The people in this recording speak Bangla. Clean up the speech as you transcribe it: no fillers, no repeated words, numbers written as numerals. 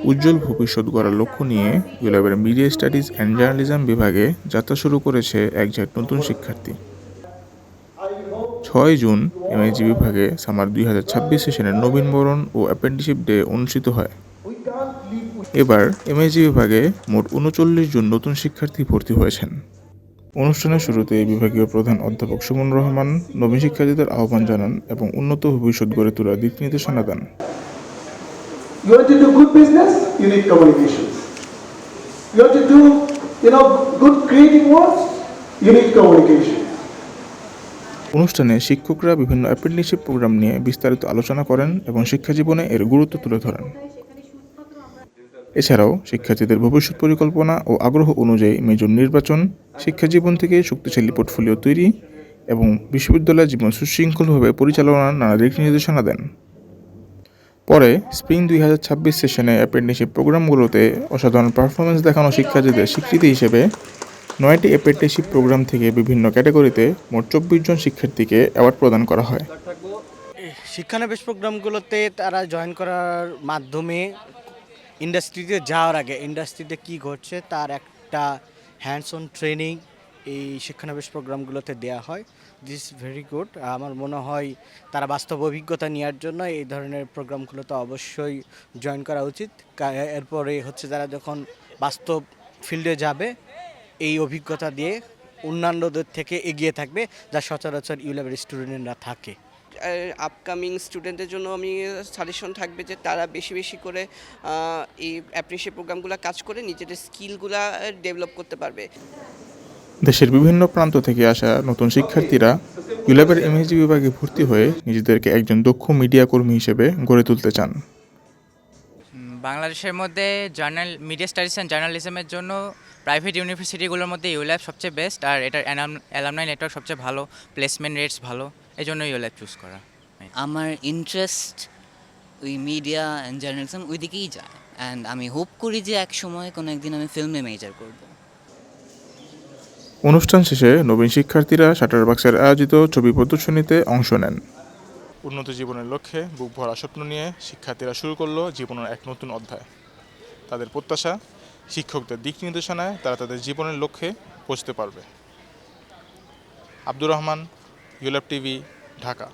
উজ্জ্বল ভবিষ্যৎ গড়ার লক্ষ্য নিয়ে ইউল্যাবের মিডিয়া স্টাডিজ অ্যান্ড জার্নালিজম বিভাগে যাত্রা শুরু করেছে একজন নতুন শিক্ষার্থী। 6 জুন এমএজি বিভাগে সামার 2026 সেশনের নবীনবরণ ও অ্যাপ্রেন্টিসশিপ ডে অনুষ্ঠিত হয়। এবার এমএজি বিভাগে মোট 39 জন নতুন শিক্ষার্থী ভর্তি হয়েছেন। অনুষ্ঠানের শুরুতে বিভাগীয় প্রধান অধ্যাপক সুমন রহমান নবীন শিক্ষার্থীদের আহ্বান জানান এবং উন্নত ভবিষ্যৎ গড়ে তোলার দিক নির্দেশনা দেন। You want to do good business, you need communications. You want to do, good creative works, you need communication. অনুষ্ঠানে শিক্ষকরা বিভিন্ন অ্যাপ্রেন্টিসশিপ প্রোগ্রাম নিয়ে বিস্তারিত আলোচনা করেন এবং শিক্ষাজীবনে এর গুরুত্ব তুলে ধরেন। এছাড়াও শিক্ষার্থীদের ভবিষ্যৎ পরিকল্পনা ও আগ্রহ অনুযায়ী মেজর নির্বাচন, শিক্ষাজীবন থেকে শক্তিশালী পোর্টফোলিও তৈরি এবং বিশ্ববিদ্যালয় জীবন সুশৃঙ্খলভাবে পরিচালনার নানা দিক নির্দেশনা দেন। পরে স্প্রিং 2026 সেশনে অ্যাপ্রেন্টিসশিপ প্রোগ্রামগুলোতে অসাধারণ পারফরমেন্স দেখানো শিক্ষার্থীদের স্বীকৃতি হিসেবে 9টি অ্যাপ্রেন্টিসশিপ প্রোগ্রাম থেকে বিভিন্ন ক্যাটাগরিতে মোট 24 জন শিক্ষার্থীকে অ্যাওয়ার্ড প্রদান করা হয়। শিক্ষানবিশ প্রোগ্রামগুলোতে তারা জয়েন করার মাধ্যমে ইন্ডাস্ট্রিতে যাওয়ার আগে ইন্ডাস্ট্রিতে কী ঘটছে তার একটা হ্যান্ডস অন ট্রেনিং এই শিক্ষানবিশ প্রোগ্রামগুলোতে দেওয়া হয়। This very good. আমার মনে হয় তারা বাস্তব অভিজ্ঞতা নেওয়ার জন্য এই ধরনের প্রোগ্রামগুলোতে অবশ্যই জয়েন করা উচিত। এরপরে হচ্ছে যারা যখন বাস্তব ফিল্ডে যাবে এই অভিজ্ঞতা দিয়ে অন্যান্যদের থেকে এগিয়ে থাকবে, যা সচরাচর ইউল্যাবের স্টুডেন্টরা থাকে। আপকামিং স্টুডেন্টদের জন্য আমি সাজেশন থাকবে যে তারা বেশি বেশি করে এই অ্যাপ্রেন্টিসশিপ প্রোগ্রামগুলো কাজ করে নিজেদের স্কিলগুলা ডেভেলপ করতে পারবে। দেশের বিভিন্ন প্রান্ত থেকে আসা নতুন শিক্ষার্থীরা ইউল্যাবের এমএসজি বিভাগে ভর্তি হয়ে নিজেদেরকে একজন দক্ষ মিডিয়া কর্মী হিসেবে গড়ে তুলতে চান। বাংলাদেশের মধ্যে মিডিয়া স্টাডিজ অ্যান্ড জার্নালিজমের জন্য প্রাইভেট ইউনিভার্সিটিগুলোর মধ্যে ইউল্যাব সবচেয়ে বেস্ট, আর এটার অ্যালামনাই নেটওয়ার্ক সবচেয়ে ভালো, প্লেসমেন্ট রেটস ভালো, এই জন্য ইউল্যাব চুজ করা। আমার ইন্টারেস্ট ওই মিডিয়া অ্যান্ড জার্নালিজম ওই দিকেই যায়, অ্যান্ড আমি হোপ করি যে এক সময় কোনো একদিন আমি ফিল্মে মেজর করব। অনুষ্ঠান শেষে নবীন শিক্ষার্থীরা শাটারবাক্সের আয়োজিত ছবি প্রদর্শনীতে অংশ নেন। উন্নত জীবনের লক্ষ্যে বুক ভরা স্বপ্ন নিয়ে শিক্ষার্থীরা শুরু করলো জীবনের এক নতুন অধ্যায়। তাদের প্রত্যাশা, শিক্ষকদের দিক নির্দেশনায় তারা তাদের জীবনের লক্ষ্যে পৌঁছতে পারবে। Abdur Rahman, ULAB TV, Dhaka.